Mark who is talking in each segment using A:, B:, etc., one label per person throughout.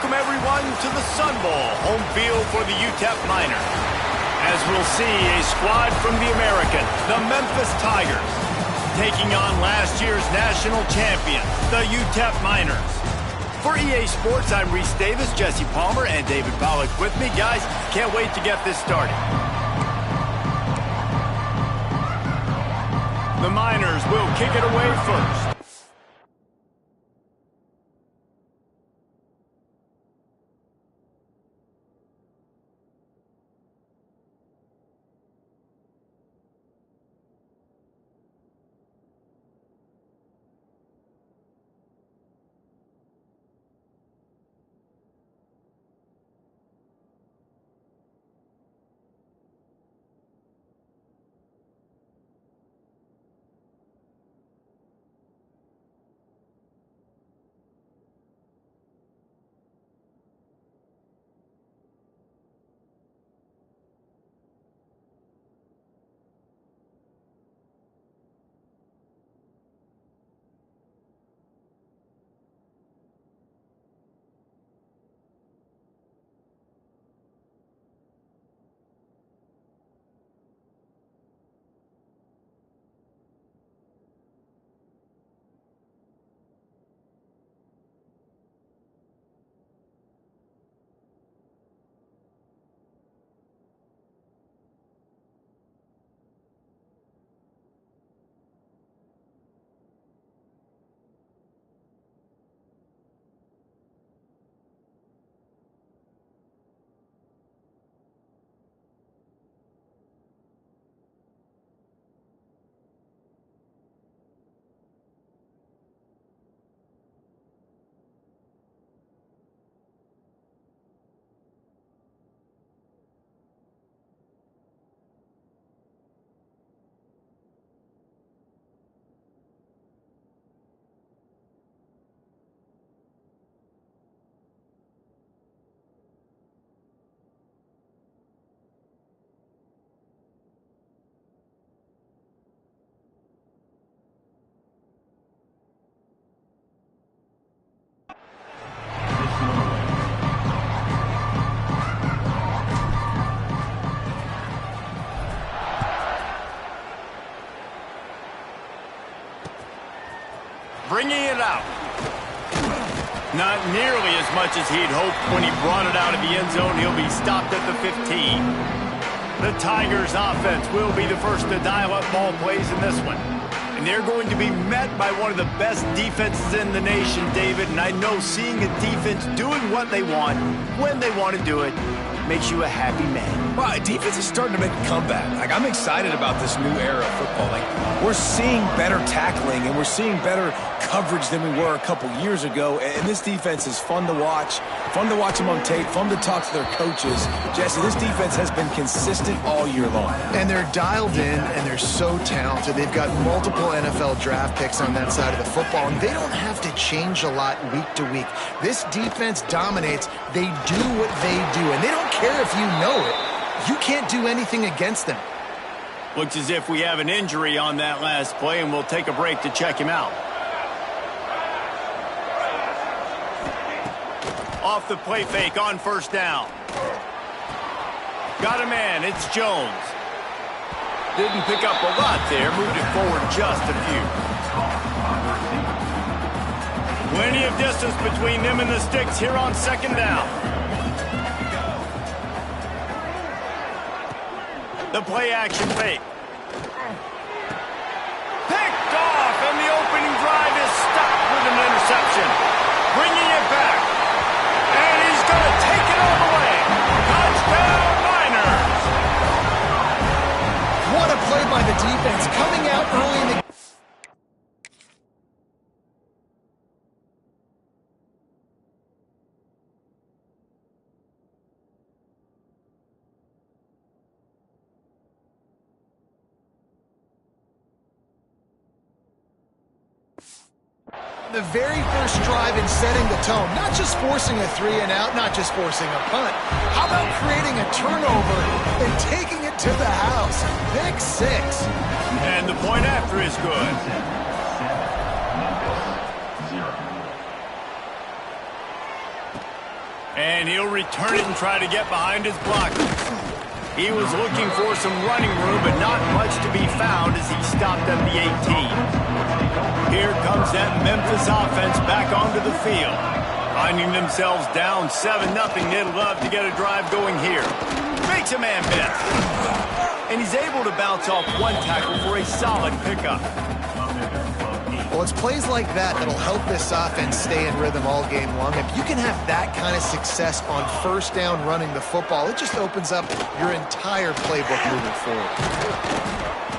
A: welcome everyone to the Sun Bowl, home field for the UTEP Miners. As we'll see, a squad from the American, the Memphis Tigers, taking on last year's national champions, the UTEP Miners. For EA Sports, I'm Reese Davis, Jesse Palmer, and David Pollack with me. Guys, can't wait to get this started. The Miners will kick it away first. Bringing it out. Not nearly as much as he'd hoped when he brought it out of the end zone. He'll be stopped at the 15. The Tigers' offense will be the first to dial up ball plays in this one. And they're going to be met by one of the best defenses in the nation, David. And I know seeing a defense doing what they want, when they want to do it, makes you a happy man.
B: Well, defense is starting to make a comeback. Like, I'm excited about this new era of football. Like, we're seeing better tackling and we're seeing better coverage than we were a couple years ago. And this defense is fun to watch them on tape, fun to talk to their coaches. Jesse, this defense has been consistent all year long.
C: And they're dialed in and they're so talented. They've got multiple NFL draft picks on that side of the football, and they don't have to change a lot week to week. This defense dominates. They do what they do, and they don't care if you know it. You can't do anything against them.
A: Looks as if we have an injury on that last play, and we'll take a break to check him out. Off the play fake on first down. Got a man, it's Jones. Didn't pick up a lot there, moved it forward just a few. Plenty of distance between them and the sticks here on second down. The play action fake. Picked off, and the opening drive is stopped with an interception. Bringing it back. And he's going to take it all the way. Touchdown, Miners.
C: What a play by the defense, coming out early in the the very first drive in setting the tone, not just forcing a 3-and-out, not just forcing a punt. How about creating a turnover and taking it to the house? Pick 6.
A: And the point after is good. And he'll return it and try to get behind his blockers. He was looking for some running room, but not much to be found as he stopped at the 18. Here comes that Memphis offense back onto the field. Finding themselves down 7-0, they'd love to get a drive going here. Makes a man miss. And he's able to bounce off one tackle for a solid pickup.
C: Well, it's plays like that that'll help this offense stay in rhythm all game long. If you can have that kind of success on first down running the football, it just opens up your entire playbook moving forward.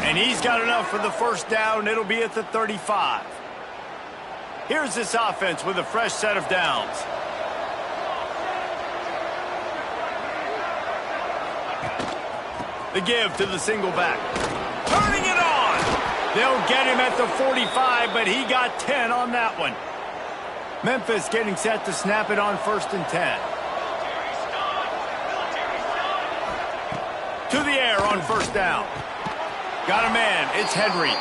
A: And he's got enough for the first down. It'll be at the 35. Here's this offense with a fresh set of downs. The give to the single back. Turning it on. They'll get him at the 45, but he got 10 on that one. Memphis getting set to snap it on 1st and 10. To the air on first down. Got a man. It's Henry.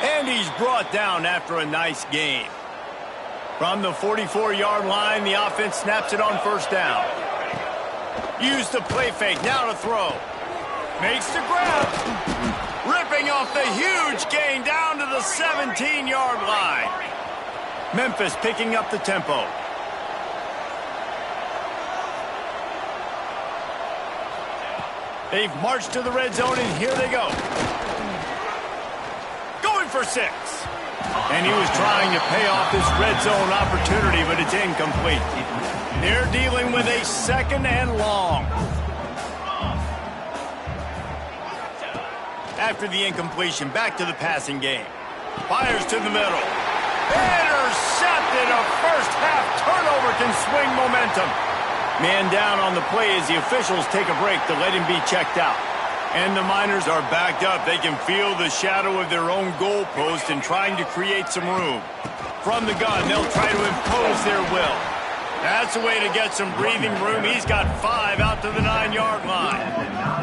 A: And he's brought down after a nice gain. From the 44-yard line, the offense snaps it on first down. Use the play fake. Now to throw. Makes the grab. Ripping off the huge gain down to the 17-yard line. Memphis picking up the tempo. They've marched to the red zone, and here they go. Going for 6. And he was trying to pay off this red zone opportunity, but it's incomplete. They're dealing with a 2nd and long. After the incompletion, back to the passing game. Fires to the middle. Intercepted. A first-half turnover can swing momentum. Man down on the play as the officials take a break to let him be checked out. And the Miners are backed up. They can feel the shadow of their own goalpost and trying to create some room. From the gun, they'll try to impose their will. That's a way to get some breathing room. He's got 5 out to the 9-yard line.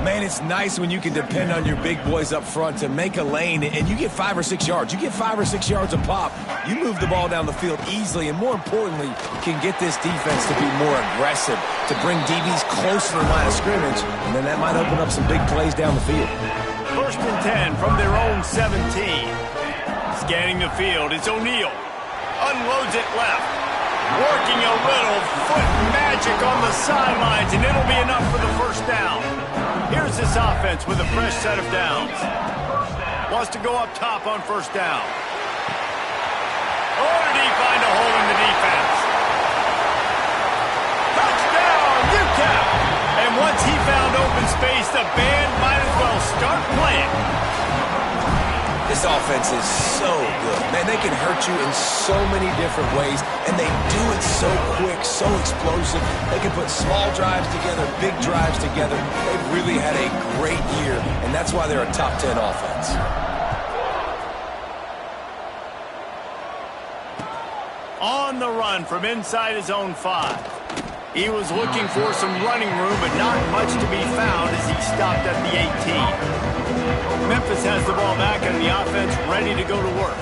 B: Man, it's nice when you can depend on your big boys up front to make a lane, and you get 5 or 6 yards. You get 5 or 6 yards a pop. You move the ball down the field easily, and more importantly, can get this defense to be more aggressive, to bring DBs close to the line of scrimmage, and then that might open up some big plays down the field.
A: 1st and 10 from their own 17. Scanning the field, it's O'Neal. Unloads it left. Working a little foot magic on the sidelines, and it'll be enough for the first down. Here's this offense with a fresh set of downs. Wants to go up top on first down. Oh, did he find a hole in the defense? Touchdown, UTEP! And once he found open space, the band might as well start playing.
B: This offense is so good. Man, they can hurt you in so many different ways, and they do it so quick, so explosive. They can put small drives together, big drives together. They've really had a great year, and that's why they're a top 10 offense.
A: On the run from inside his own 5. He was looking for some running room, but not much to be found as he stopped at the 18. Memphis has the ball back and the offense ready to go to work.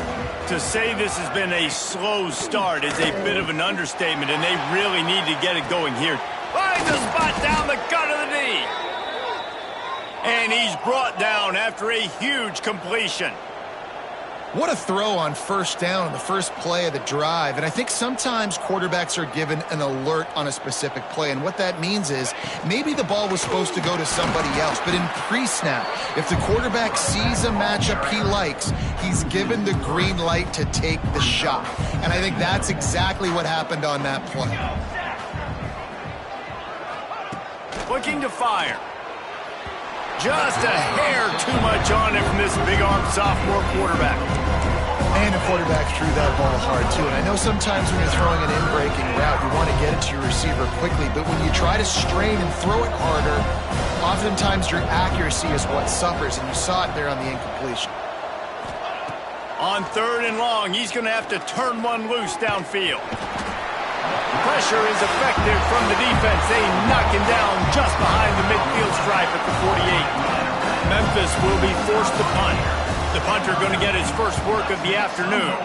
A: To say this has been a slow start is a bit of an understatement, and they really need to get it going here. Finds a spot down the gut of the knee. And he's brought down after a huge completion.
C: What a throw on first down on the first play of the drive. And I think sometimes quarterbacks are given an alert on a specific play. And what that means is maybe the ball was supposed to go to somebody else. But in pre-snap, if the quarterback sees a matchup he likes, he's given the green light to take the shot. And I think that's exactly what happened on that play.
A: Looking to fire. Just a hair too much on it from this big-armed sophomore quarterback.
C: And the quarterback threw that ball hard, too. And I know sometimes when you're throwing an in-breaking route, you want to get it to your receiver quickly. But when you try to strain and throw it harder, oftentimes your accuracy is what suffers. And you saw it there on the incompletion.
A: On 3rd and long, he's going to have to turn one loose downfield. Pressure is effective from the defense. They knock him down just behind the midfield stripe at the 48. Memphis will be forced to punt. The punter going to get his first work of the afternoon.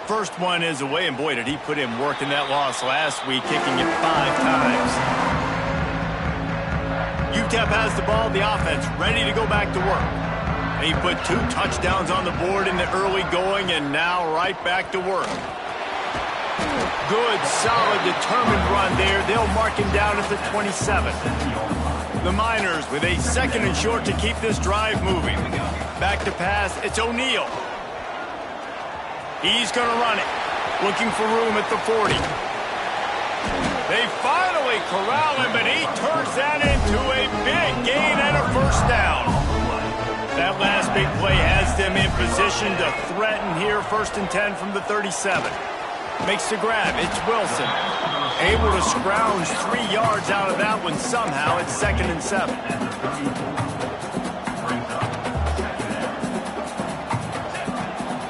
A: First one is away, and boy, did he put in work in that loss last week, kicking it 5 times. UTEP has the ball, the offense ready to go back to work. He put 2 touchdowns on the board in the early going, and now right back to work. Good, solid, determined run there. They'll mark him down at the 27. The Miners with a 2nd and short to keep this drive moving. Back to pass, it's O'Neal. He's going to run it, looking for room at the 40. They finally corral him, but he turns that into a big gain and a first down. That last big play has them in position to threaten here, 1st and 10 from the 37. Makes the grab, it's Wilson. Able to scrounge 3 yards out of that one somehow. It's 2nd and 7.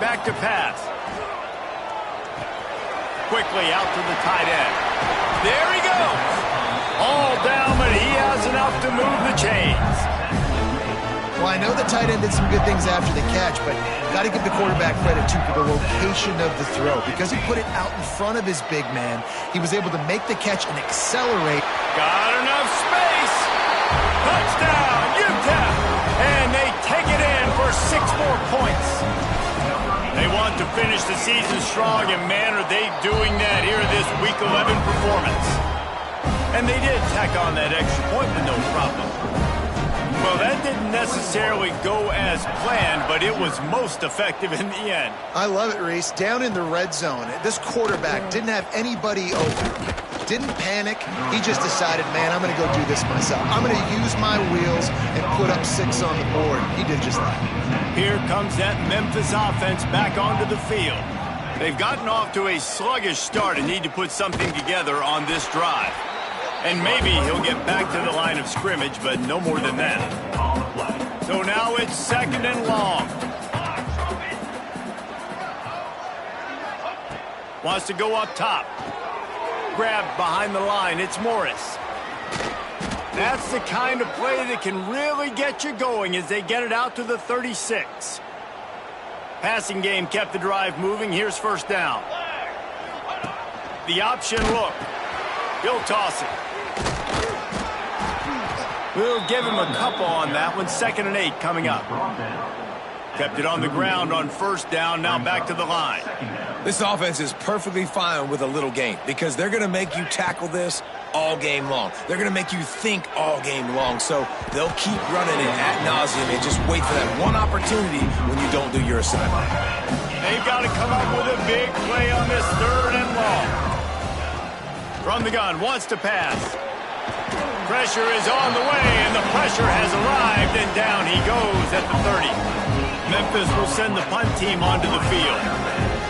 A: Back to pass. Quickly out to the tight end. There he goes. All down, but he has enough to move the chains.
C: Well, I know the tight end did some good things after the catch, but got to give the quarterback credit, too, for the location of the throw. Because he put it out in front of his big man, he was able to make the catch and accelerate.
A: Got enough space. Touchdown, UTEP. And they take it in for 6 more points. They want to finish the season strong, and man, are they doing that here in this Week 11 performance. And they did tack on that extra point with no problem. Well, that didn't necessarily go as planned, but it was most effective in the end.
C: I love it, Reese. Down in the red zone, this quarterback didn't have anybody open. Didn't panic. He just decided, man, I'm going to go do this myself. I'm going to use my wheels and put up 6 on the board. He did just that.
A: Here comes that Memphis offense back onto the field. They've gotten off to a sluggish start and need to put something together on this drive. And maybe he'll get back to the line of scrimmage, but no more than that. So now it's 2nd and long. Wants to go up top. Grabbed behind the line. It's Morris. That's the kind of play that can really get you going as they get it out to the 36. Passing game kept the drive moving. Here's 1st down. The option look. He'll toss it. We'll give him a couple on that one. 2nd and 8 coming up. Kept it on the ground on 1st down. Now back to the line.
B: This offense is perfectly fine with a little game because they're going to make you tackle this all game long. They're going to make you think all game long. So they'll keep running it ad nauseum and just wait for that one opportunity when you don't do your assignment.
A: They've got to come up with a big play on this 3rd and long. From the gun, wants to pass. Pressure is on the way, and the pressure has arrived, and down he goes at the 30. Memphis will send the punt team onto the field.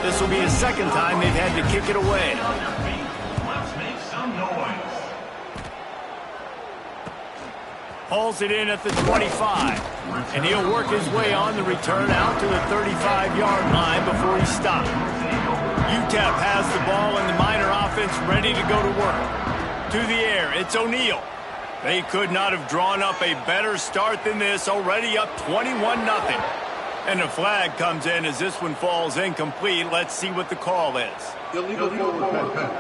A: This will be the 2nd time they've had to kick it away. Hauls it in at the 25, and he'll work his way on the return out to the 35-yard line before he's stopped. UTEP has the ball, and the Miner offense ready to go to work. To the air, it's O'Neal. They could not have drawn up a better start than this, already up 21-0. And a flag comes in as this one falls incomplete. Let's see what the call is.
D: Illegal forward pass.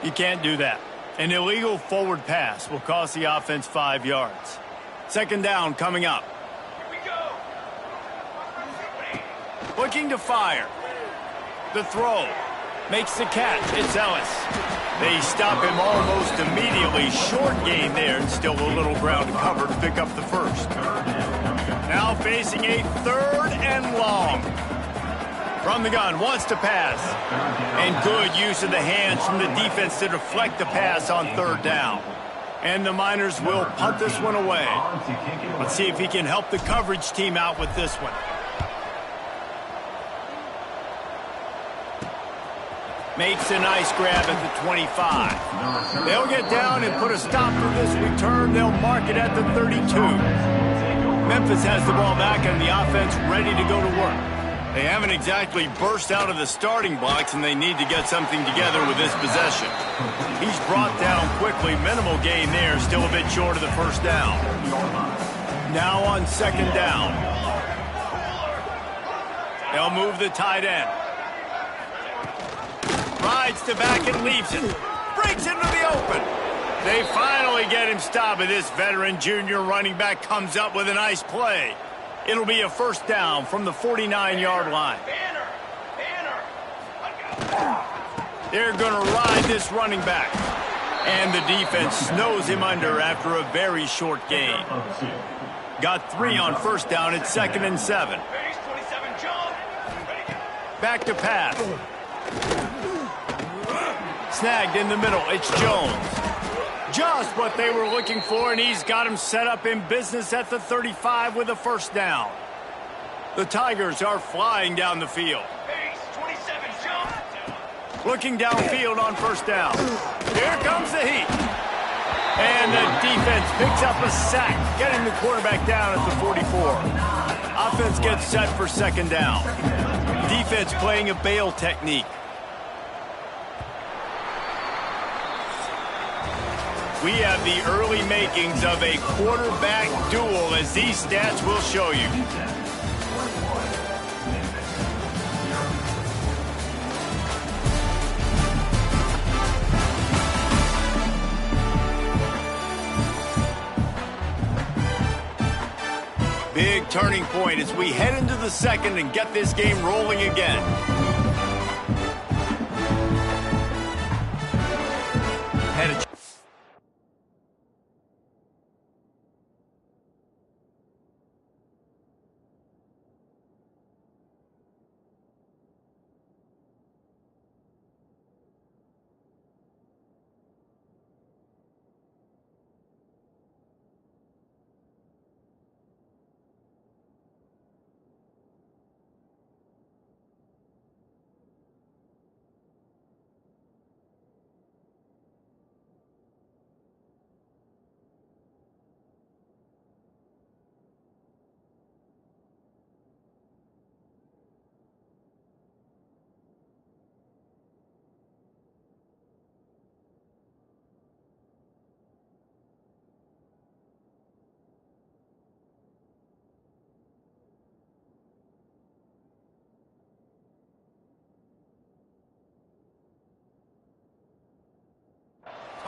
A: You can't do that. An illegal forward pass will cost the offense 5 yards. 2nd down coming up. Here we go. Looking to fire. The throw. Makes the catch. It's Ellis. They stop him almost immediately. Short gain there, and still a little ground to cover to pick up the 1st. Now facing a 3rd and long. From the gun, wants to pass. And good use of the hands from the defense to deflect the pass on 3rd down. And the Miners will punt this one away. Let's see if he can help the coverage team out with this one. Makes a nice grab at the 25. They'll get down and put a stop to this return. They'll mark it at the 32. Memphis has the ball back and the offense ready to go to work. They haven't exactly burst out of the starting blocks, and they need to get something together with this possession. He's brought down quickly. Minimal gain there, still a bit short of the 1st down. Now on second down. They'll move the tight end. Rides to back and leaves it. Breaks into the open. They finally get him stopped, but this veteran junior running back comes up with a nice play. It'll be a first down from the 49-yard line. They're going to ride this running back. And the defense snows him under after a very short gain. Got 3 on first down at 2nd and 7. Back to pass. Snagged in the middle. It's Jones. Just what they were looking for, and he's got him set up in business at the 35 with a first down. The Tigers are flying down the field. Looking downfield on first down. Here comes the heat. And the defense picks up a sack, getting the quarterback down at the 44. Offense gets set for second down. Defense playing a bail technique. We have the early makings of a quarterback duel, as these stats will show you. Big turning point as we head into the second and get this game rolling again.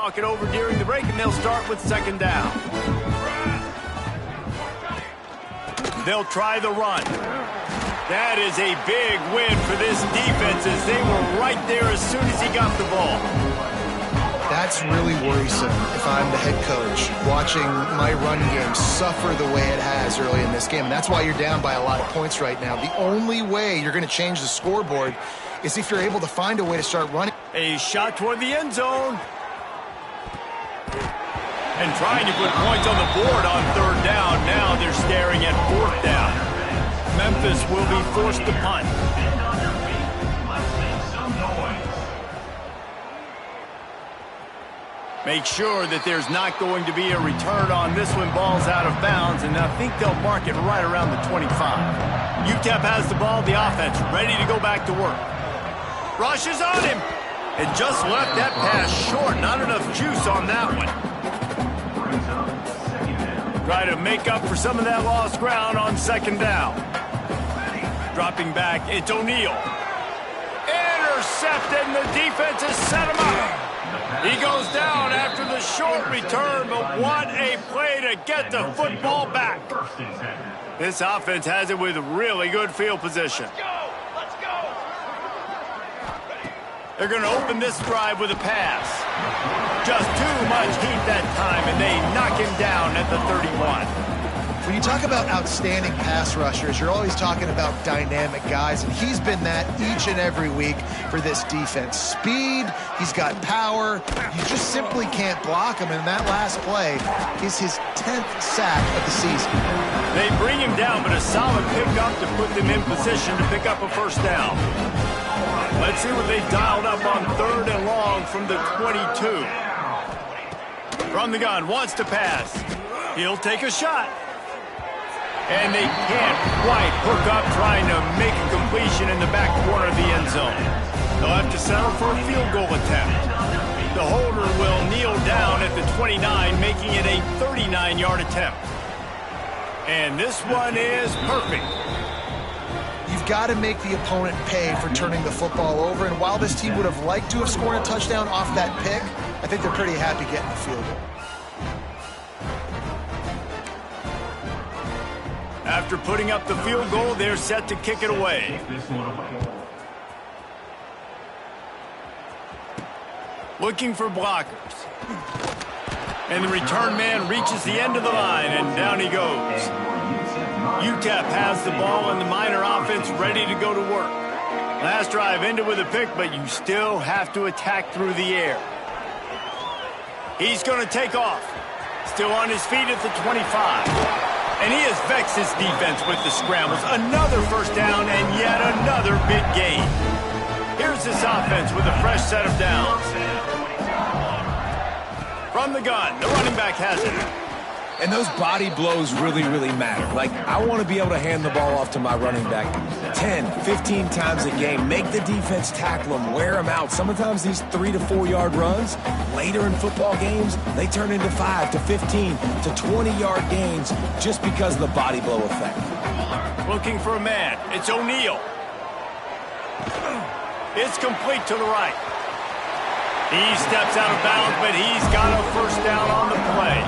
A: Talk it over during the break, and they'll start with second down. They'll try the run. That is a big win for this defense, as they were right there as soon as he got the ball.
C: That's really worrisome if I'm the head coach, watching my run game suffer the way it has early in this game. And that's why you're down by a lot of points right now. The only way you're going to change the scoreboard is if you're able to find a way to start running.
A: A shot toward the end zone. And trying to put points on the board on third down. Now they're staring at fourth down. Memphis will be forced to punt. Make sure that there's not going to be a return on this one. Ball's out of bounds, and I think they'll mark it right around the 25. UTEP has the ball, the offense ready to go back to work. Rushes on him, and just left that pass short. Not enough juice on that one. Try to make up for some of that lost ground on second down. Dropping back, it's O'Neal. Intercepted, and the defense has set him up. He goes down after the short return, but what a play to get the football back. This offense has it with really good field position.
E: Let's go!
A: They're going to open this drive with a pass. Just too much heat that time, and they knock him down at the 31.
C: When you talk about outstanding pass rushers, you're always talking about dynamic guys, and he's been that each and every week for this defense. Speed, he's got power, you just simply can't block him, and that last play is his 10th sack of the season.
A: They bring him down, but a solid pickup to put them in position to pick up a first down. Let's see what they've dialed up on third and long from the 22. From the gun, wants to pass. He'll take a shot. And they can't quite hook up, trying to make a completion in the back corner of the end zone. They'll have to settle for a field goal attempt. The holder will kneel down at the 29, making it a 39-yard attempt. And this one is perfect.
C: You've got to make the opponent pay for turning the football over. And while this team would have liked to have scored a touchdown off that pick, I think they're pretty happy getting the field goal.
A: After putting up the field goal, they're set to kick it away. Looking for blockers. And the return man reaches the end of the line, and down he goes. UTEP has the ball, and the Miner offense ready to go to work. Last drive ended with a pick, but you still have to attack through the air. He's going to take off. Still on his feet at the 25. And he has vexed his defense with the scrambles. Another first down and yet another big gain. Here's this offense with a fresh set of downs. From the gun, the running back has it.
B: And those body blows really, really matter. Like, I want to be able to hand the ball off to my running back 10, 15 times a game. Make the defense tackle them, wear them out. Sometimes these 3 to 4 yard runs, later in football games, they turn into 5 to 15 to 20 yard gains just because of the body blow effect.
A: Looking for a man. It's O'Neal. It's complete to the right. He steps out of bounds, but he's got a first down on the play.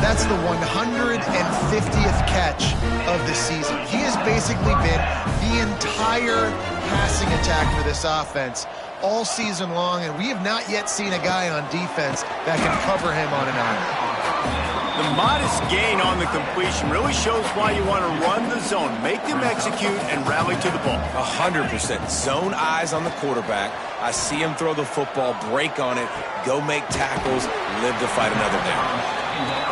C: That's the 150th catch of the season. He has basically been the entire passing attack for this offense all season long, and we have not yet seen a guy on defense that can cover him on an island.
A: The modest gain on the completion really shows why you want to run the zone. Make them execute and rally to the ball.
B: 100%. Zone eyes on the quarterback. I see him throw the football, break on it, go make tackles, live to fight another down.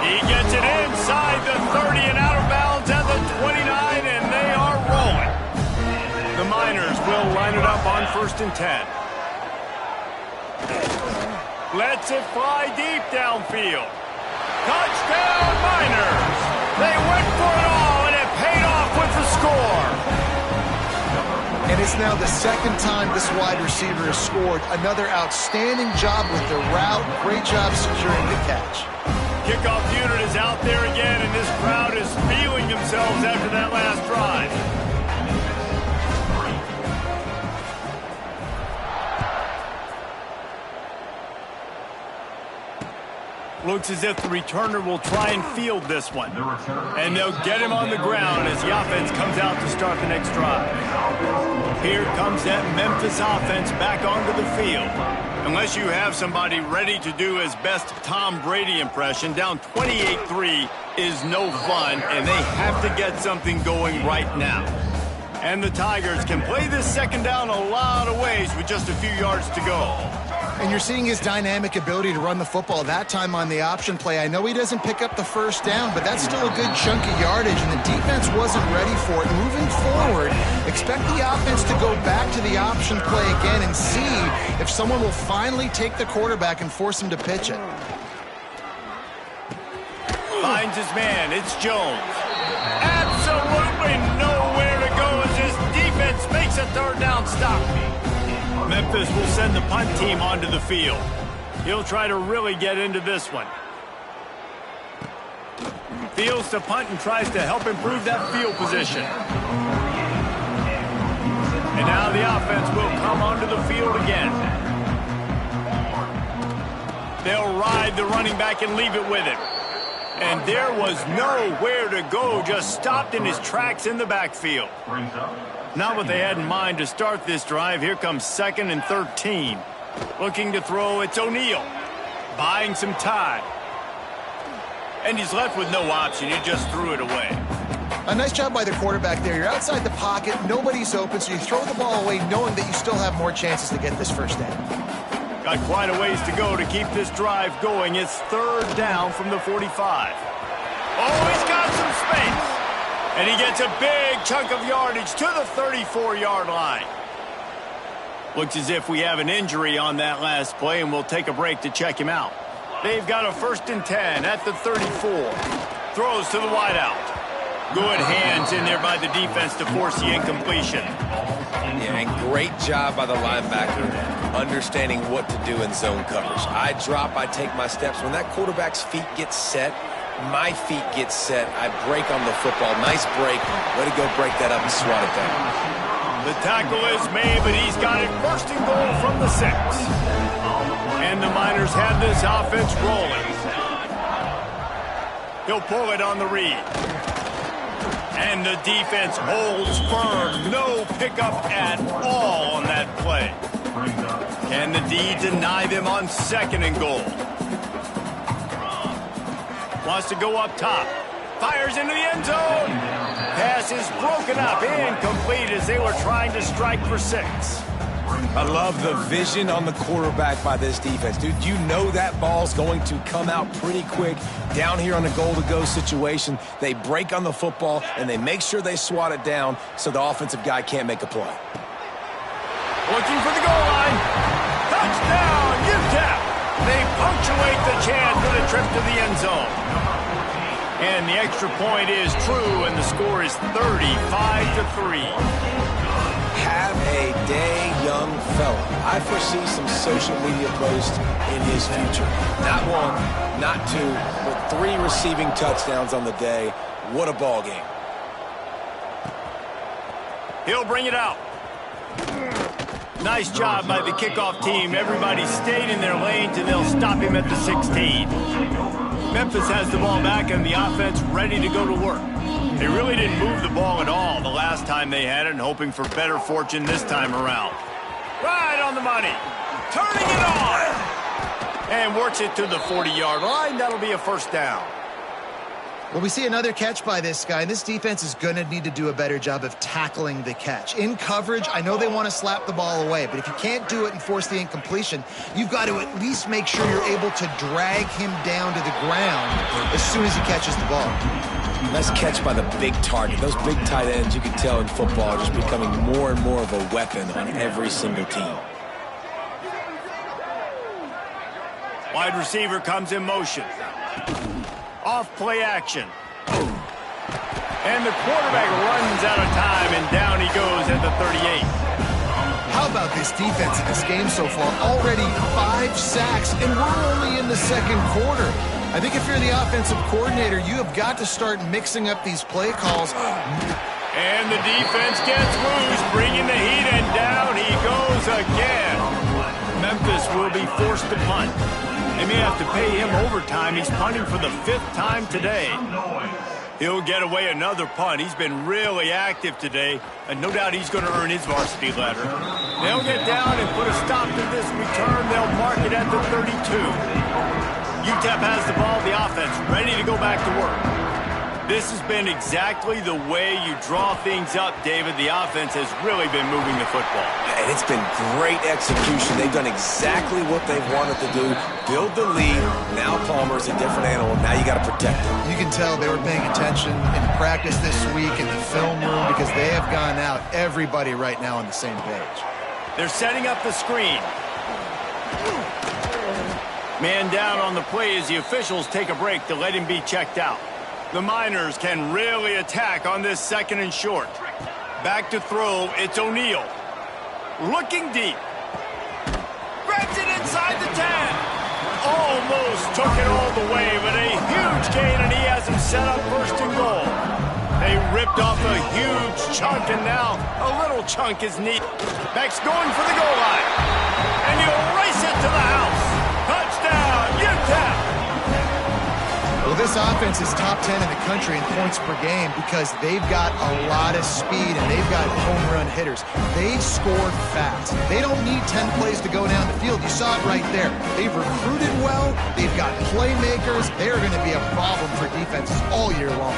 A: He gets it inside the 30 and out of bounds at the 29, and they are rolling. The Miners will line it up on 1st and 10. Lets it fly deep downfield. Touchdown, Miners! They went for it all, and it paid off with the score.
C: And it's now the second time this wide receiver has scored. Another outstanding job with the route. Great job securing the catch.
A: Kickoff unit is out there again, and this crowd is feeling themselves after that last drive. Looks as if the returner will try and field this one. And they'll get him on the ground as the offense comes out to start the next drive. Here comes that Memphis offense back onto the field. Unless you have somebody ready to do his best Tom Brady impression, down 28-3 is no fun, and they have to get something going right now. And the Tigers can play this second down a lot of ways with just a few yards to go.
C: And you're seeing his dynamic ability to run the football, that time on the option play. I know he doesn't pick up the first down, but that's still a good chunk of yardage, and the defense wasn't ready for it. Moving forward, expect the offense to go back to the option play again and see if someone will finally take the quarterback and force him to pitch it.
A: Finds his man. It's Jones. Absolutely nowhere to go as his defense makes a third down stop. Memphis will send the punt team onto the field. He'll try to really get into this one. Fields the punt and tries to help improve that field position. And now the offense will come onto the field again. They'll ride the running back and leave it with him. And there was nowhere to go, just stopped in his tracks in the backfield. Not what they had in mind to start this drive. Here comes 2nd and 13. Looking to throw, it's O'Neal. Buying some time. And he's left with no option. He just threw it away.
C: A nice job by the quarterback there. You're outside the pocket, nobody's open, so you throw the ball away knowing that you still have more chances to get this first down.
A: Got quite a ways to go to keep this drive going. It's 3rd down from the 45. Oh, he's got some space. And he gets a big chunk of yardage to the 34-yard line. Looks as if we have an injury on that last play, and we'll take a break to check him out. They've got a 1st and 10 at the 34. Throws to the wideout. Good hands in there by the defense to force the incompletion.
B: Yeah, and great job by the linebacker understanding what to do in zone coverage. I drop, I take my steps. When that quarterback's feet get set, My feet get set. I break on the football. Nice break. Way to go break that up and swat it down.
A: The tackle is made, but he's got it first and goal from the 6. And the Miners have this offense rolling. He'll pull it on the read. And the defense holds firm. No pickup at all on that play. Can the D deny them on 2nd and goal? Wants to go up top. Fires into the end zone. Pass is broken up. Incomplete as they were trying to strike for 6.
B: I love the vision on the quarterback by this defense. Dude, you know that ball's going to come out pretty quick. Down here on a goal-to-go situation, they break on the football, and they make sure they swat it down so the offensive guy can't make a play.
A: Looking for the goal line. Touchdown, UTEP. They punctuate the chance for the trip to the end zone. And the extra point is true, and the score is 35-3.
B: Have a day, young fella. I foresee some social media posts in his future. Not 1, not 2, but 3 receiving touchdowns on the day. What a ball game.
A: He'll bring it out. Nice job by the kickoff team. Everybody stayed in their lanes, and they'll stop him at the 16. Memphis has the ball back, and the offense ready to go to work. They really didn't move the ball at all the last time they had it, and hoping for better fortune this time around. Right on the money. Turning it on. And works it to the 40-yard line. That'll be a first down.
C: Well, we see another catch by this guy, and this defense is going to need to do a better job of tackling the catch. In coverage, I know they want to slap the ball away, but if you can't do it and force the incompletion, you've got to at least make sure you're able to drag him down to the ground as soon as he catches the ball.
B: Nice catch by the big target. Those big tight ends, you can tell in football, are just becoming more and more of a weapon on every single team.
A: Wide receiver comes in motion. Off play action. And the quarterback runs out of time, and down he goes at the 38.
C: How about this defense in this game so far? Already 5 sacks, and we're only in the 2nd quarter. I think if you're the offensive coordinator, you have got to start mixing up these play calls.
A: And the defense gets loose, bringing the heat, and down he goes again. Memphis will be forced to punt. They may have to pay him overtime. He's punting for the 5th time today. He'll get away another punt. He's been really active today, and no doubt he's going to earn his varsity letter. They'll get down and put a stop to this return. They'll mark it at the 32. UTEP has the ball, the offense ready to go back to work. This has been exactly the way you draw things up, David. The offense has really been moving the football.
B: And it's been great execution. They've done exactly what they've wanted to do. Build the lead. Now Palmer's a different animal. Now you got to protect him.
C: You can tell they were paying attention in practice this week in the film room because they have gone out, everybody right now on the same page.
A: They're setting up the screen. Man down on the play as the officials take a break to let him be checked out. The Miners can really attack on this 2nd and short. Back to throw, it's O'Neal. Looking deep. Grabs it inside the 10. Almost took it all the way, but a huge gain, and he has him set up 1st and goal. They ripped off a huge chunk, and now a little chunk is neat. Beck's going for the goal line. And he'll race it to the house. Touchdown, UTEP!
C: Well, this offense is top 10 in the country in points per game because they've got a lot of speed and they've got home run hitters. They scored fast. They don't need 10 plays to go down the field. You saw it right there. They've recruited well. They've got playmakers. They're going to be a problem for defenses all year long.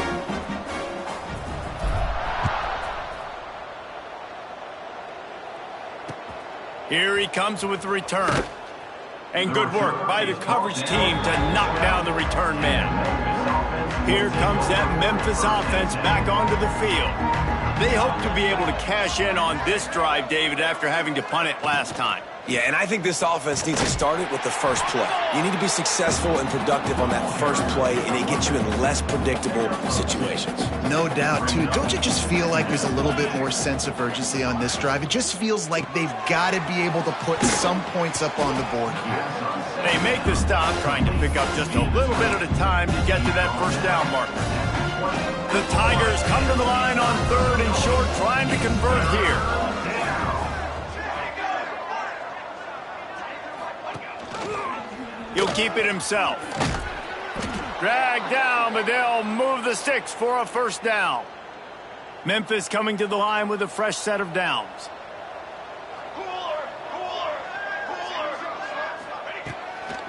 A: Here he comes with the return. And good work by the coverage team to knock down the return man. Here comes that Memphis offense back onto the field. They hope to be able to cash in on this drive, David, after having to punt it last time.
B: Yeah, and I think this offense needs to start it with the first play. You need to be successful and productive on that first play, and it gets you in less predictable situations.
C: No doubt, too. Don't you just feel like there's a little bit more sense of urgency on this drive? It just feels like they've got to be able to put some points up on the board here.
A: They make the stop, trying to pick up just a little bit at a time to get to that first down marker. The Tigers come to the line on 3rd and short, trying to convert here. He'll keep it himself. Dragged down, but they'll move the sticks for a first down. Memphis coming to the line with a fresh set of downs.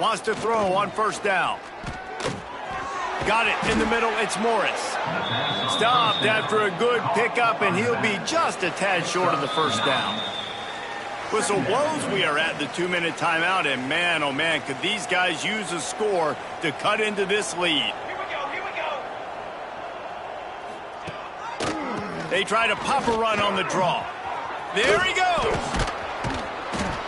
A: Wants to throw on first down. Got it in the middle. It's Morris. Stopped after a good pickup, and he'll be just a tad short of the first down. Whistle blows. We are at the 2-minute timeout, and man, oh man, could these guys use a score to cut into this lead.
E: Here we go.
A: They try to pop a run on the draw. There he goes.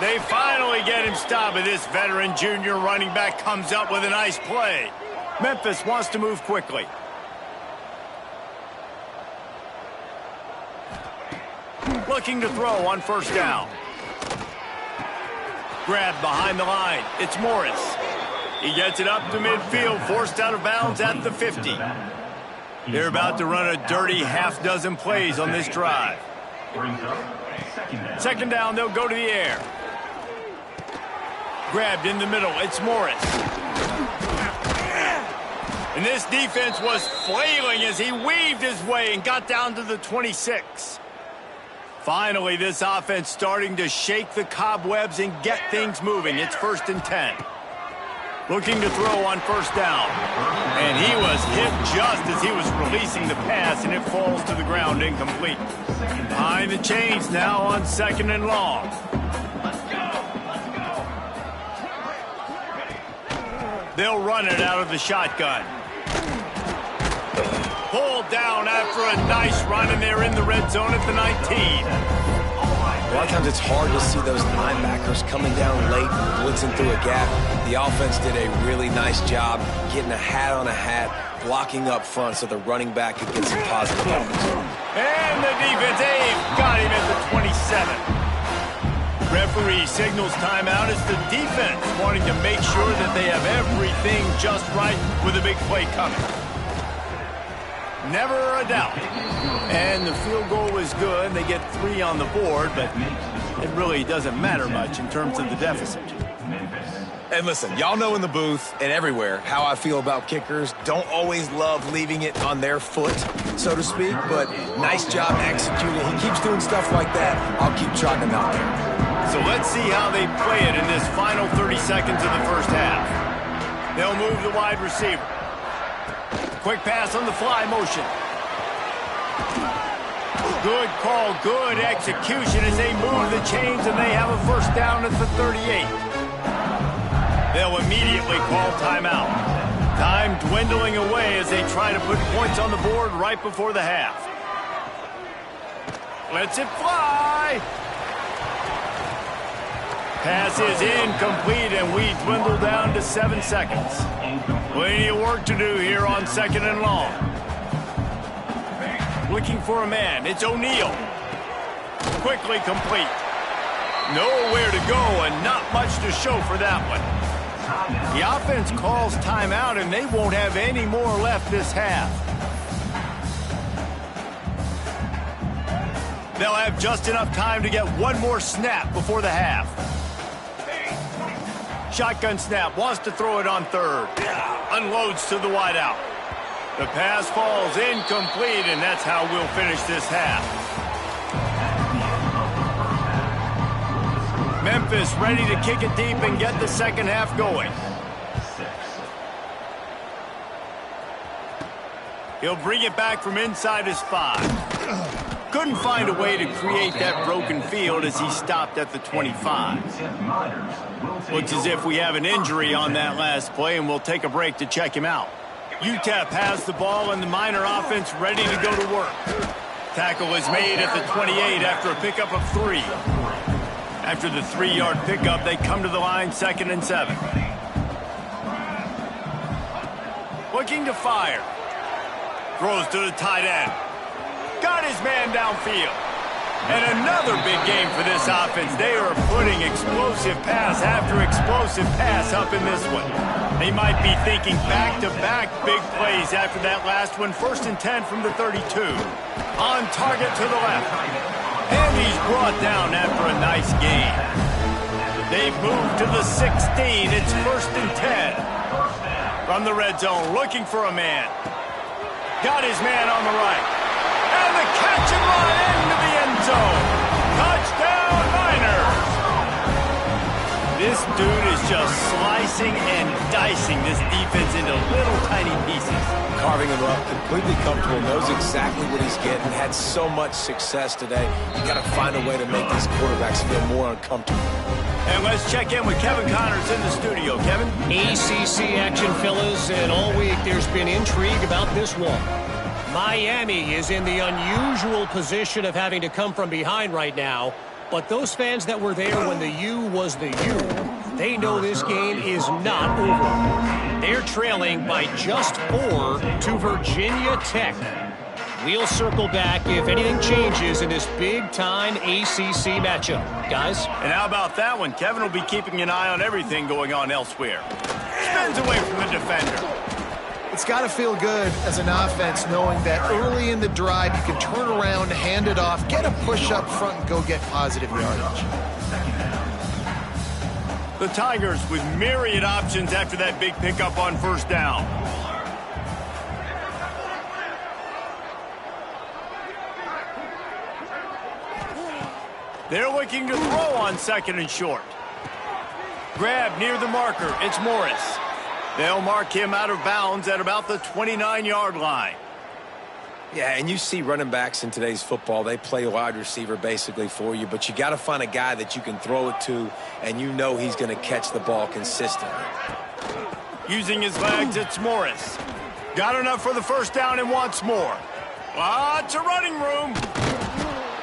A: They finally get him stopped, but this veteran junior running back comes up with a nice play. Memphis wants to move quickly. Looking to throw on first down. Grabbed behind the line. It's Morris. He gets it up to midfield, forced out of bounds at the 50. They're about to run a dirty half-dozen plays on this drive. Second down, they'll go to the air. Grabbed in the middle. It's Morris. And this defense was flailing as he weaved his way and got down to the 26. Finally, this offense starting to shake the cobwebs and get things moving. It's 1st and 10. Looking to throw on first down. And he was hit just as he was releasing the pass, and it falls to the ground incomplete. Behind the chains now on 2nd and long. They'll run it out of the shotgun. Pulled down after a nice run, and they're in the red zone at the 19.
B: A lot of times it's hard to see those linebackers coming down late, blitzing through a gap. The offense did a really nice job getting a hat on a hat, blocking up front so the running back could get some positive offense.
A: And the defense, they've got him at the 27. Referee signals timeout as the defense wanting to make sure that they have everything just right with a big play coming. Never a doubt. And the field goal was good. They get 3 on the board, but it really doesn't matter much in terms of the deficit.
B: And listen, y'all know in the booth and everywhere how I feel about kickers. Don't always love leaving it on their foot, so to speak, but nice job executing. He keeps doing stuff like that. I'll keep trotting him out there.
A: So let's see how they play it in this final 30 seconds of the first half. They'll move the wide receiver. Quick pass on the fly motion. Good call, good execution as they move the chains, and they have a first down at the 38. They'll immediately call timeout. Time dwindling away as they try to put points on the board right before the half. Lets it fly. Pass is incomplete, and we dwindle down to 7 seconds. Plenty of work to do here on 2nd and long. Looking for a man. It's O'Neal. Quickly complete. Nowhere to go and not much to show for that one. The offense calls timeout, and they won't have any more left this half. They'll have just enough time to get one more snap before the half. Shotgun snap, wants to throw it on 3rd. Unloads to the wideout. The pass falls incomplete, and that's how we'll finish this half. Memphis ready to kick it deep and get the second half going. He'll bring it back from inside his 5. Couldn't find a way to create that broken field as he stopped at the 25. Looks as if we have an injury on that last play, and we'll take a break to check him out. UTEP has the ball, and the Miner offense ready to go to work. Tackle is made at the 28 after a pickup of 3. After the 3-yard pickup, they come to the line, 2nd and 7. Looking to fire. Throws to the tight end. Got his man downfield. And another big game for this offense. They are putting explosive pass after explosive pass up in this one. They might be thinking back-to-back big plays after that last one. 1st and 10 from the 32. On target to the left. And he's brought down after a nice gain. They've moved to the 16. It's 1st and 10. From the red zone, looking for a man. Got his man on the right. And the catch and run into the end zone. Touchdown, Niners. This dude is just slicing and dicing this defense into little tiny pieces.
B: Carving him up, completely comfortable, knows exactly what he's getting, had so much success today. You got to find a way to make these quarterbacks feel more uncomfortable.
A: And let's check in with Kevin Connors in the studio. Kevin?
F: ACC action, fellas, and all week there's been intrigue about this one. Miami is in the unusual position of having to come from behind right now, but those fans that were there when the U was the U, they know this game is not over. They're trailing by just 4 to Virginia Tech. We'll circle back if anything changes in this big-time ACC matchup. Guys?
A: And how about that one? Kevin will be keeping an eye on everything going on elsewhere. Spins away from the defender.
C: It's got to feel good as an offense knowing that early in the drive you can turn around, hand it off, get a push up front, and go get positive yardage.
A: The Tigers with myriad options after that big pickup on 1st down. They're looking to throw on 2nd and short. Grab near the marker. It's Morris. They'll mark him out of bounds at about the 29-yard line.
B: Yeah, and you see running backs in today's football, they play wide receiver basically for you, but you got to find a guy that you can throw it to, and you know he's going to catch the ball consistently.
A: Using his legs, it's Morris. Got enough for the 1st down and wants more. Lots of running room.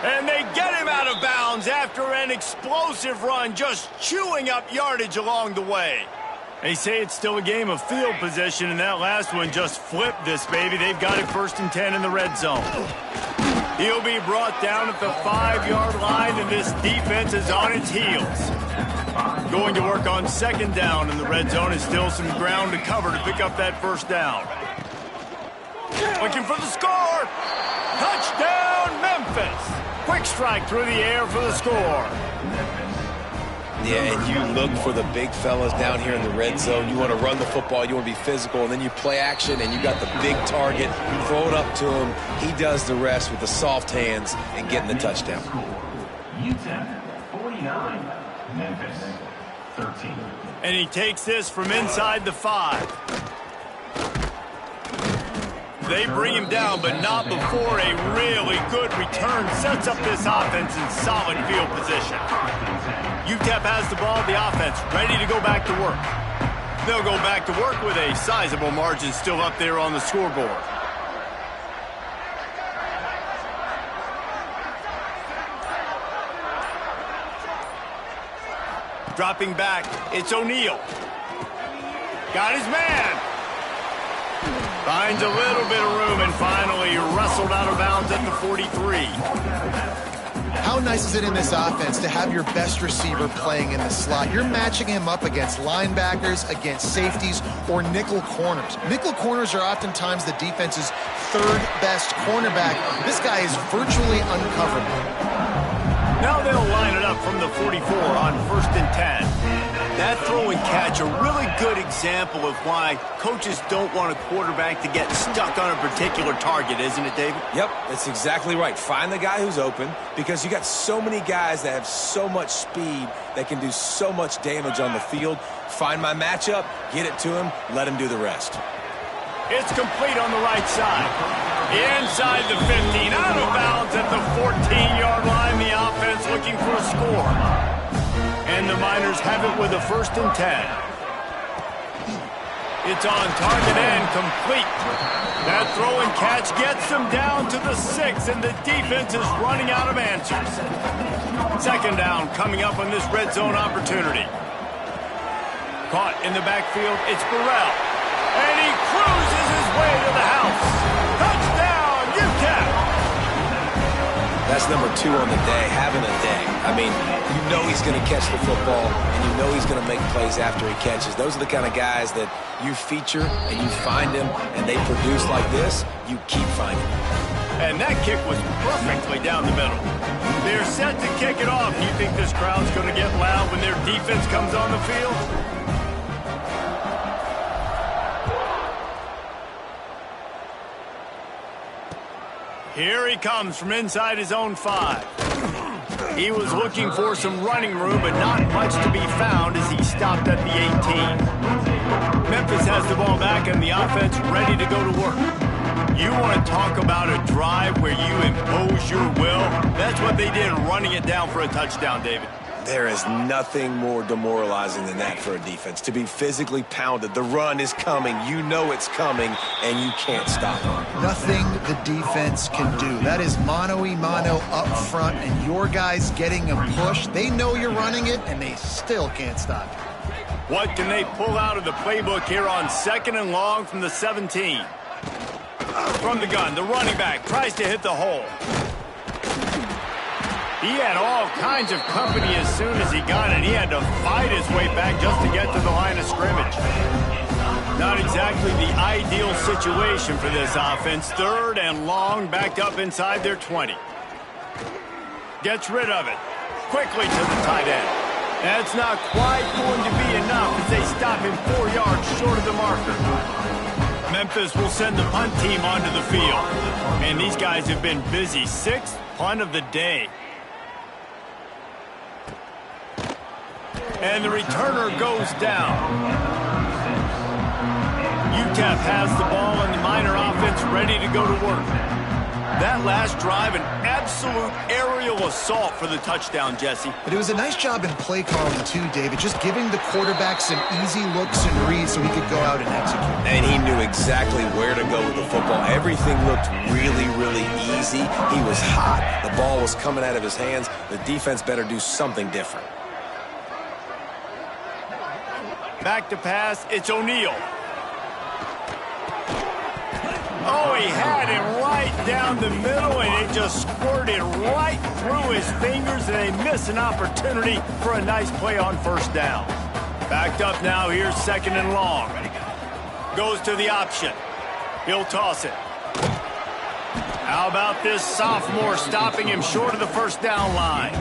A: And they get him out of bounds after an explosive run, just chewing up yardage along the way. They say it's still a game of field position, and that last one just flipped this baby. They've got it 1st and 10 in the red zone. He'll be brought down at the 5-yard line, and this defense is on its heels. Going to work on 2nd down in the red zone is still some ground to cover to pick up that 1st down. Looking for the score. Touchdown, Memphis. Quick strike through the air for the score.
B: Yeah, and you look for the big fellas down here in the red zone. You want to run the football, you want to be physical, and then you play action, and you got the big target. Throw it up to him. He does the rest with the soft hands and getting the touchdown.
E: UTEP 49, Memphis 13.
A: And he takes this from inside the 5. They bring him down, but not before a really good return sets up this offense in solid field position. UTEP has the ball, the offense ready to go back to work. They'll go back to work with a sizable margin still up there on the scoreboard. Dropping back, it's O'Neal. Got his man. Finds a little bit of room and finally wrestled out of bounds at the 43.
C: How nice is it in this offense to have your best receiver playing in the slot? You're matching him up against linebackers, against safeties, or nickel corners. Nickel corners are oftentimes the defense's 3rd best cornerback. This guy is virtually uncoverable.
A: Now they'll line it up from the 44 on 1st and 10. That throw and catch, a really good example of why coaches don't want a quarterback to get stuck on a particular target, isn't it, David?
B: Yep, that's exactly right. Find the guy who's open, because you got so many guys that have so much speed that can do so much damage on the field. Find my matchup, get it to him, let him do the rest.
A: It's complete on the right side. Inside the 15, out of bounds at the 14-yard line. The offense looking for a score. And the Miners have it with a 1st and 10. It's on target and complete. That throw and catch gets them down to the 6, and the defense is running out of answers. Second down coming up on this red zone opportunity. Caught in the backfield, it's Burrell. And he cruises his way to the house. Touchdown, UTEP!
B: That's number 2 on the day, having a day. I mean, you know he's going to catch the football, and you know he's going to make plays after he catches. Those are the kind of guys that you feature, and you find them, and they produce like this, you keep finding them.
A: And that kick was perfectly down the middle. They're set to kick it off. You think this crowd's going to get loud when their defense comes on the field? Here he comes from inside his own 5. He was looking for some running room, but not much to be found as he stopped at the 18. Memphis has the ball back and the offense ready to go to work. You want to talk about a drive where you impose your will? That's what they did, running it down for a touchdown, David.
B: There is nothing more demoralizing than that for a defense. To be physically pounded, the run is coming, you know it's coming, and you can't stop it.
C: Nothing the defense can do. That is mano-a-mano up front, and your guys getting a push. They know you're running it, and they still can't stop it.
A: What can they pull out of the playbook here on 2nd and long from the 17? From the gun, the running back tries to hit the hole. He had all kinds of company as soon as he got it. He had to fight his way back just to get to the line of scrimmage. Not exactly the ideal situation for this offense. 3rd and long, backed up inside their 20. Gets rid of it. Quickly to the tight end. That's not quite going to be enough as they stop him 4 yards short of the marker. Memphis will send the punt team onto the field. And these guys have been busy. 6th punt of the day. And the returner goes down. UTEP has the ball and the Miner offense ready to go to work. That last drive, an absolute aerial assault for the touchdown, Jesse.
C: But it was a nice job in play calling, too, David, just giving the quarterback some easy looks and reads so he could go out and execute.
B: And he knew exactly where to go with the football. Everything looked really, really easy. He was hot. The ball was coming out of his hands. The defense better do something different.
A: Back to pass, it's O'Neal. Oh, he had him right down the middle, and it just squirted right through his fingers, and they miss an opportunity for a nice play on 1st down. Backed up now, here's 2nd and long. Goes to the option. He'll toss it. How about this sophomore stopping him short of the 1st down line?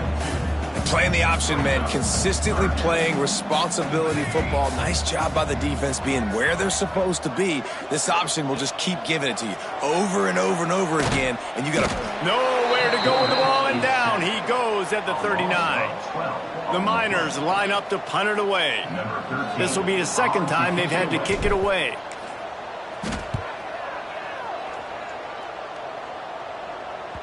B: Playing the option, man. Consistently playing responsibility football. Nice job by the defense being where they're supposed to be. This option will just keep giving it to you over and over and over again, and you got to...
A: Nowhere to go with the ball, and down he goes at the 39. The Miners line up to punt it away. This will be the 2nd time they've had to kick it away.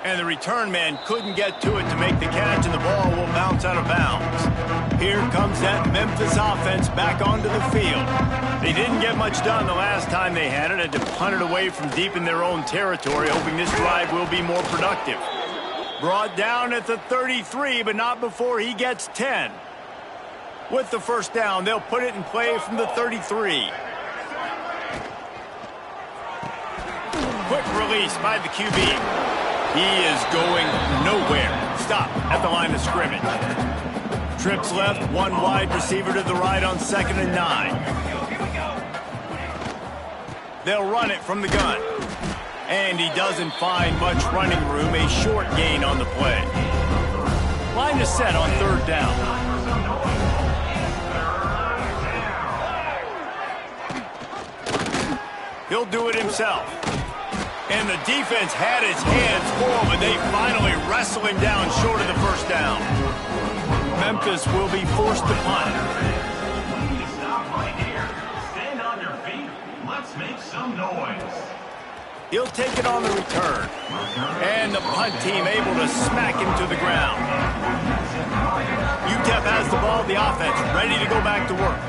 A: And the return man couldn't get to it to make the catch, and the ball will bounce out of bounds. Here comes that Memphis offense back onto the field. They didn't get much done the last time they had it. Had to punt it away from deep in their own territory, hoping this drive will be more productive. Brought down at the 33, but not before he gets 10. With the 1st down, they'll put it in play from the 33. Quick release by the QB. He is going nowhere. Stop at the line of scrimmage. Trips left, one wide receiver to the right on 2nd and 9. They'll run it from the gun. And he doesn't find much running room. A short gain on the play. Line is set on 3rd down. He'll do it himself. And the defense had its hands full, but they finally wrestle him down short of the 1st down. Memphis will be forced to punt.
E: Stop right here. Stand on your feet. Let's make some noise.
A: He'll take it on the return. And the punt team able to smack him to the ground. UTEP has the ball, the offense ready to go back to work.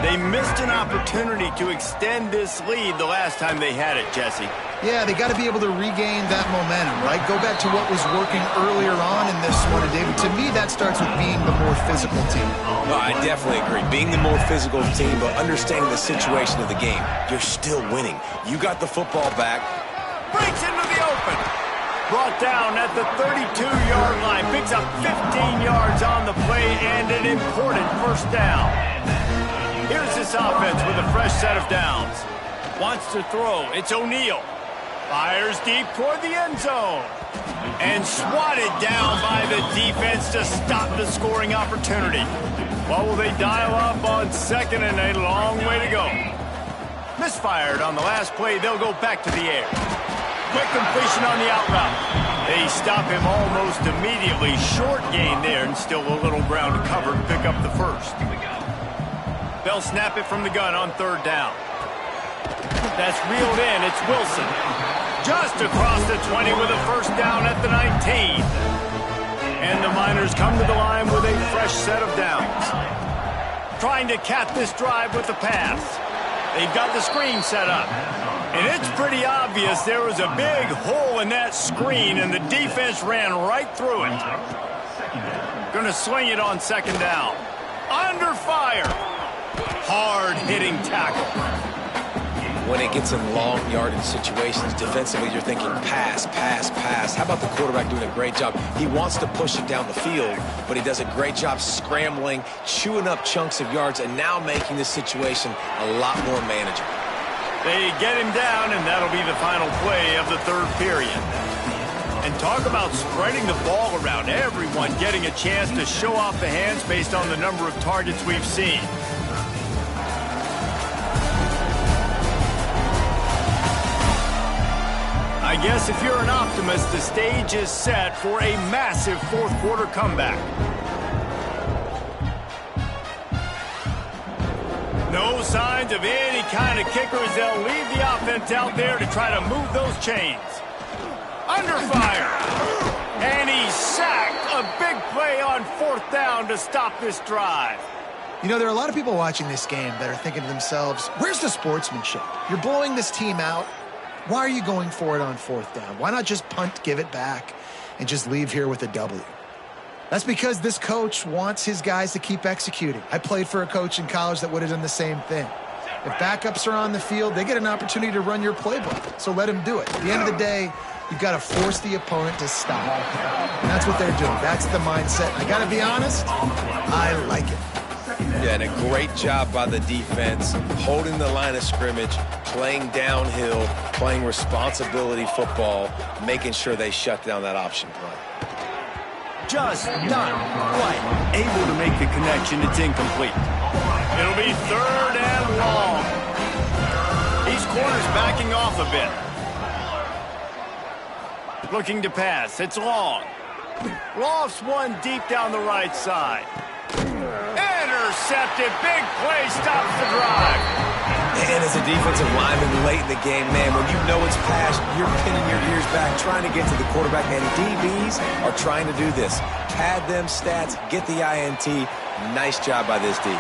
A: They They missed an opportunity to extend this lead the last time they had it, Jesse.
C: Yeah, they got to be able to regain that momentum, right? Go back to what was working earlier on in this one. And David, to me, that starts with being the more physical team.
B: No, I definitely agree. Being the more physical team, but understanding the situation of the game. You're still winning. You got the football back.
A: Breaks into the open. Brought down at the 32-yard line. Picks up 15 yards on the play and an important first down. Here's this offense with a fresh set of downs. Wants to throw. It's O'Neal. Fires deep toward the end zone. And swatted down by the defense to stop the scoring opportunity. What will they dial up on second and a long way to go? Misfired on the last play. They'll go back to the air. Quick completion on the out route. They stop him almost immediately. Short gain there and still a little ground to cover to pick up the first. They'll snap it from the gun on third down. That's reeled in. It's Wilson. Just across the 20 with a first down at the 19. And the Miners come to the line with a fresh set of downs. Trying to cap this drive with the pass. They've got the screen set up. And it's pretty obvious there was a big hole in that screen, and the defense ran right through it. Going to swing it on second down. Under fire. Hard-hitting tackle.
B: When it gets in long yardage situations, defensively, you're thinking pass, pass, pass. How about the quarterback doing a great job? He wants to push it down the field, but he does a great job scrambling, chewing up chunks of yards, and now making this situation a lot more manageable.
A: They get him down, and that'll be the final play of the third period. And talk about spreading the ball around. Everyone getting a chance to show off the hands based on the number of targets we've seen. I guess if you're an optimist, the stage is set for a massive fourth quarter comeback. No signs of any kind of kickers. They'll leave the offense out there to try to move those chains. Under fire. And he's sacked. A big play on fourth down to stop this drive.
C: You know, there are a lot of people watching this game that are thinking to themselves, where's the sportsmanship? You're blowing this team out. Why are you going for it on fourth down? Why not just punt, give it back, and just leave here with a W? That's because this coach wants his guys to keep executing. I played for a coach in college that would have done the same thing. If backups are on the field, they get an opportunity to run your playbook, so let them do it. At the end of the day, you've got to force the opponent to stop. And that's what they're doing. That's the mindset. I got to be honest, I like it.
B: Yeah, and a great job by the defense, holding the line of scrimmage, playing downhill, playing responsibility football, making sure they shut down that option play.
A: Just not quite able to make the connection. It's incomplete. It'll be third and long. These corners backing off a bit. Looking to pass. It's long. Lofts one deep down the right side. Intercepted. Big play stops the drive.
B: And as a defensive lineman late in the game, man, when you know it's past, you're pinning your ears back, trying to get to the quarterback. Man, DBs are trying to do this. Pad them stats, get the INT. Nice job by this D.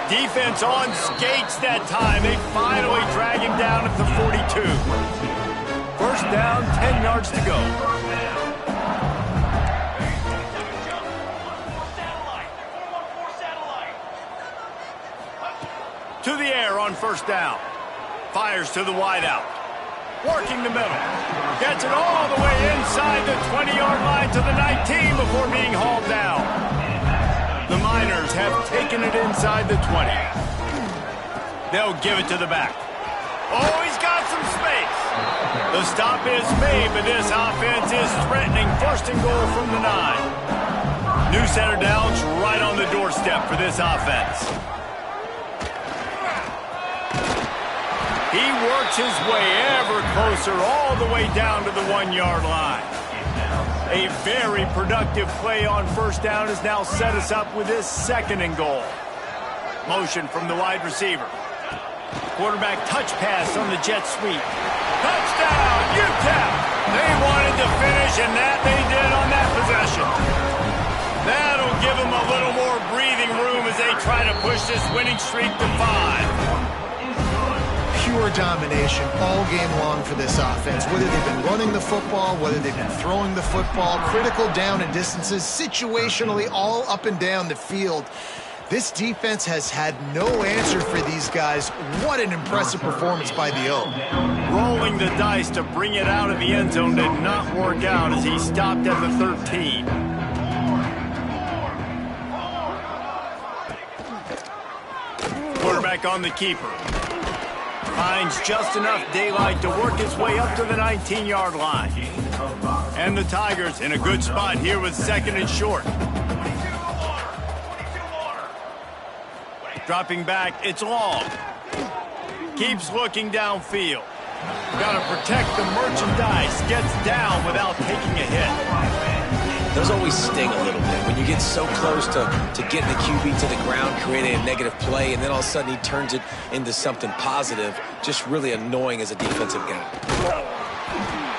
A: Defense on skates that time. They finally drag him down at the 42. First down, 10 yards to go. To the air on first down. Fires to the wideout. Working the middle. Gets it all the way inside the 20-yard line to the 19 before being hauled down. The Miners have taken it inside the 20. They'll give it to the back. Oh, he's got some space. The stop is made, but this offense is threatening first and goal from the 9. New set of downs right on the doorstep for this offense. He works his way ever closer all the way down to the 1-yard line. A very productive play on first down has now set us up with this second and goal. Motion from the wide receiver. Quarterback touch pass on the jet sweep. Touchdown, UTEP! They wanted to finish, and that they did on that possession. That'll give them a little more breathing room as they try try to push this winning streak to 5.
C: Pure domination all game long for this offense. Whether they've been running the football, whether they've been throwing the football, critical down and distances, situationally all up and down the field. This defense has had no answer for these guys. What an impressive performance by the O.
A: Rolling the dice to bring it out of the end zone did not work out as he stopped at the 13. Quarterback on the keeper. Finds just enough daylight to work his way up to the 19-yard line. And the Tigers in a good spot here with 2nd and short. Dropping back, it's long. Keeps looking downfield. Got to protect the merchandise. Gets down without taking a hit.
B: Those always sting a little bit when you get so close to getting the QB to the ground, creating a negative play, and then all of a sudden he turns it into something positive. Just really annoying as a defensive guy.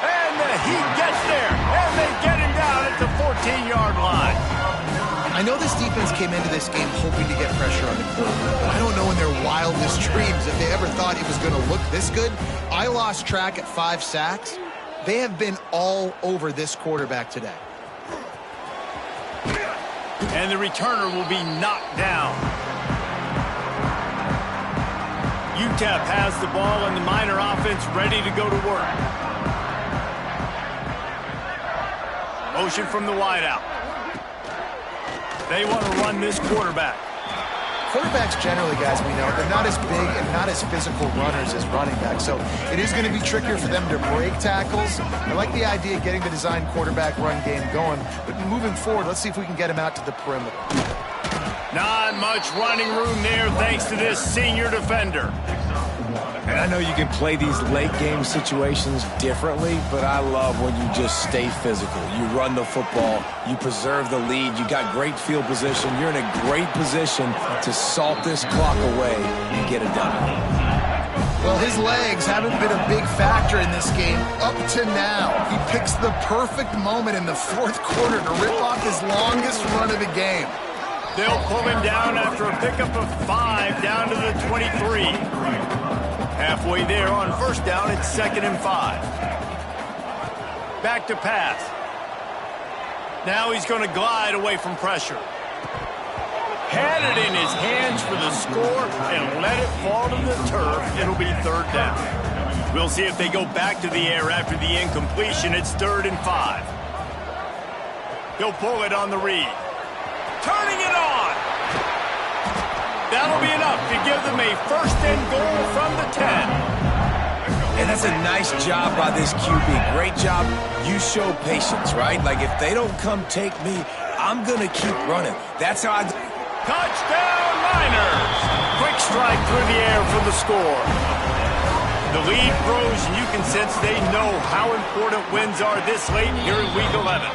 A: And he gets there, and they get him down at the 14-yard line.
C: I know this defense came into this game hoping to get pressure on the quarterback, but I don't know in their wildest dreams if they ever thought it was going to look this good. I lost track at 5 sacks. They have been all over this quarterback today.
A: And the returner will be knocked down. UTEP has the ball and the Miner offense ready to go to work. Motion from the wideout. They want to run this quarterback.
C: Quarterbacks generally, guys, we know, they're not as big and not as physical runners as running backs, so it is going to be trickier for them to break tackles. I like the idea of getting the design quarterback run game going, but moving forward, let's see if we can get him out to the perimeter.
A: Not much running room there thanks to this senior defender.
B: And I know you can play these late-game situations differently, but I love when you just stay physical. You run the football, you preserve the lead, you got great field position, you're in a great position to salt this clock away and get it done.
C: Well, his legs haven't been a big factor in this game up to now. He picks the perfect moment in the 4th quarter to rip off his longest run of the game.
A: They'll pull him down after a pickup of 5 down to the 23. Halfway there on 1st down, it's 2nd and 5. Back to pass. Now he's going to glide away from pressure. Had it in his hands for the score and let it fall to the turf. It'll be 3rd down. We'll see if they go back to the air after the incompletion. It's 3rd and 5. He'll pull it on the read. Turning it on. That'll be enough to give them a 1st and goal from the 10.
B: And that's a nice job by this QB. Great job. You show patience, right? Like, if they don't come take me, I'm going to keep running. That's how I...
A: Touchdown, Miners! Quick strike through the air for the score. The lead grows, and you can sense they know how important wins are this late here in Week 11.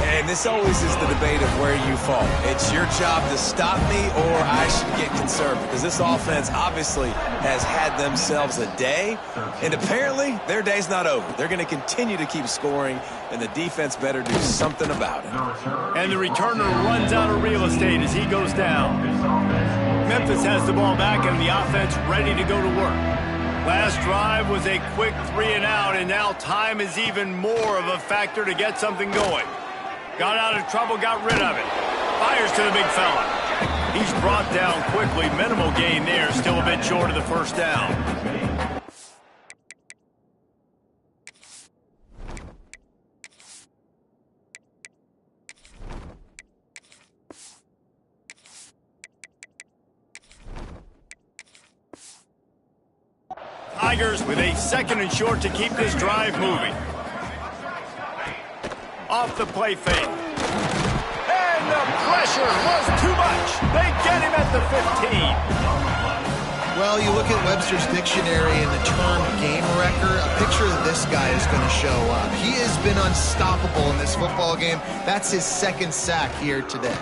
B: And this always is the debate of where you fall. It's your job to stop me, or I should get conservative. Because this offense obviously has had themselves a day, and apparently their day's not over. They're going to continue to keep scoring, and the defense better do something about it.
A: And the returner runs out of real estate as he goes down. Memphis has the ball back, and the offense ready to go to work. Last drive was a quick 3 and out, and now time is even more of a factor to get something going. Got out of trouble, got rid of it. Fires to the big fella. He's brought down quickly. Minimal gain there, still a bit short of the 1st down. Tigers with a 2nd and short to keep this drive moving. Off the play fake. And the pressure was too much. They get him at the 15.
C: Well, you look at Webster's dictionary and the term game wrecker, a picture of this guy is going to show up. He has been unstoppable in this football game. That's his 2nd sack here today.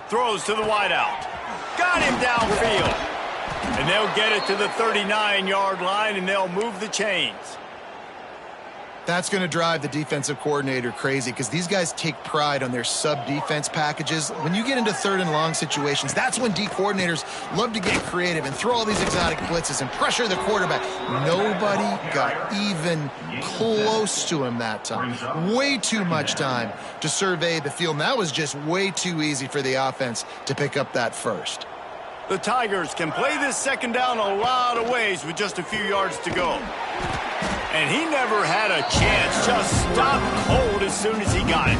A: Throws to the wideout. Got him downfield. And they'll get it to the 39-yard line, and they'll move the chains.
C: That's going to drive the defensive coordinator crazy because these guys take pride on their sub-defense packages. When you get into 3rd and long situations, that's when D coordinators love to get creative and throw all these exotic blitzes and pressure the quarterback. Nobody got even close to him that time. Way too much time to survey the field. And that was just way too easy for the offense to pick up that first.
A: The Tigers can play this 2nd down a lot of ways with just a few yards to go. And he never had a chance. Just stopped cold as soon as he got it.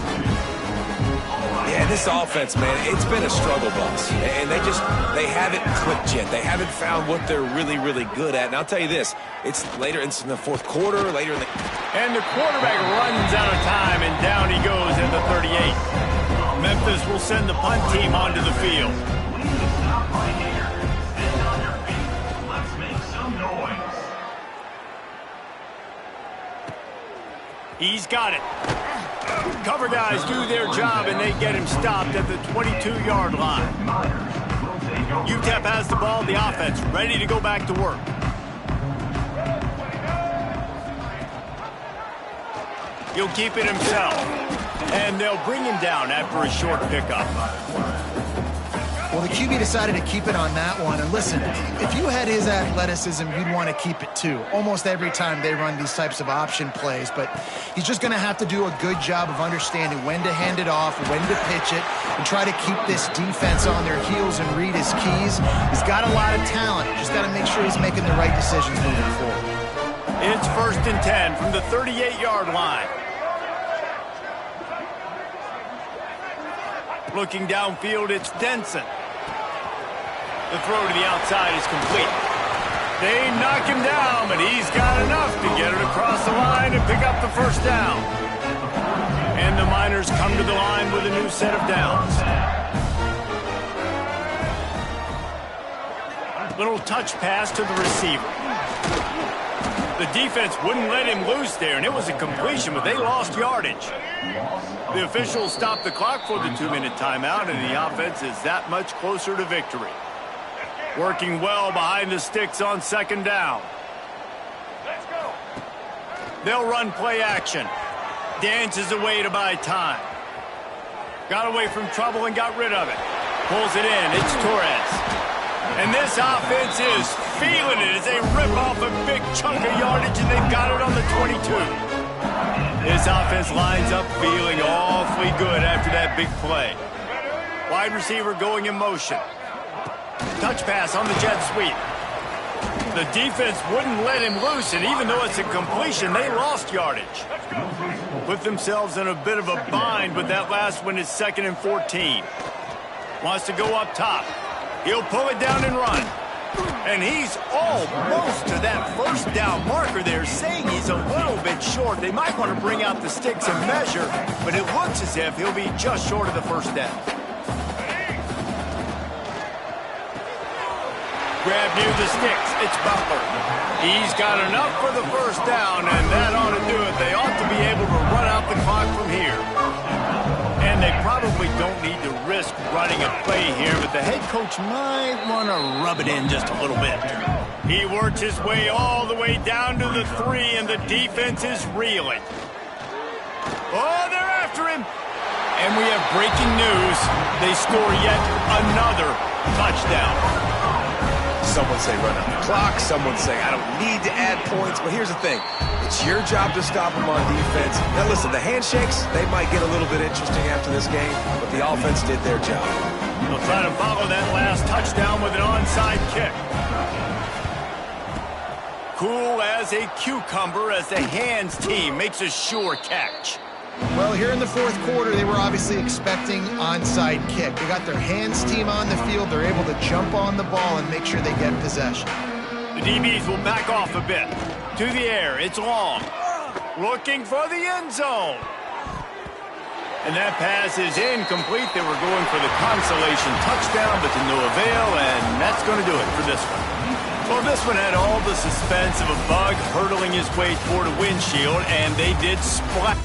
B: Yeah, this offense, man, it's been a struggle bus. And they haven't clicked yet. They haven't found what they're really, really good at. And I'll tell you this, it's later in the 4th quarter, later in the...
A: And the quarterback runs out of time, and down he goes at the 38. Memphis will send the punt team onto the field. He's got it. Cover guys do their job, and they get him stopped at the 22-yard line. UTEP has the ball, the offense ready to go back to work. He'll keep it himself, and they'll bring him down after a short pickup.
C: Well, the QB decided to keep it on that one. And listen, if you had his athleticism, you'd want to keep it too. Almost every time they run these types of option plays. But he's just going to have to do a good job of understanding when to hand it off, when to pitch it, and try to keep this defense on their heels and read his keys. He's got a lot of talent. Just got to make sure he's making the right decisions moving forward.
A: It's 1st and 10 from the 38-yard line. Looking downfield, it's Denson. The throw to the outside is complete. They knock him down, but he's got enough to get it across the line and pick up the 1st down. And the Miners come to the line with a new set of downs. Little touch pass to the receiver. The defense wouldn't let him loose there, and it was a completion, but they lost yardage. The officials stopped the clock for the 2-minute timeout, and the offense is that much closer to victory. Working well behind the sticks on 2nd down. Let's go. They'll run play action. Dances away to buy time. Got away from trouble and got rid of it. Pulls it in. It's Torres. And this offense is feeling it as they rip off a big chunk of yardage, and they've got it on the 22. This offense lines up feeling awfully good after that big play. Wide receiver going in motion. Touch pass on the jet sweep. The defense wouldn't let him loose, and even though it's a completion, they lost yardage. Put themselves in a bit of a bind, but that last one is 2nd and 14. Wants to go up top. He'll pull it down and run. And he's almost to that 1st down marker there, saying he's a little bit short. They might want to bring out the sticks and measure, but it looks as if he'll be just short of the 1st down. Grab near the sticks. It's Butler. He's got enough for the 1st down, and that ought to do it. They ought to be able to run out the clock from here. And they probably don't need to risk running a play here, but the head coach might want to rub it in just a little bit. He worked his way all the way down to the 3, and the defense is reeling. Oh, they're after him. And we have breaking news. They score yet another touchdown.
B: Someone say run out the clock. Someone say I don't need to add points. But here's the thing. It's your job to stop them on defense. Now, listen, the handshakes, they might get a little bit interesting after this game, but the offense did their job.
A: They'll try to follow that last touchdown with an onside kick. Cool as a cucumber as the hands team makes a sure catch.
C: Well, here in the 4th quarter, they were obviously expecting onside kick. They got their hands team on the field. They're able to jump on the ball and make sure they get possession.
A: The DBs will back off a bit. To the air, it's long. Looking for the end zone. And that pass is incomplete. They were going for the consolation touchdown, but to no avail, and that's going to do it for this one. Well, this one had all the suspense of a bug hurtling his way toward a windshield, and they did splat.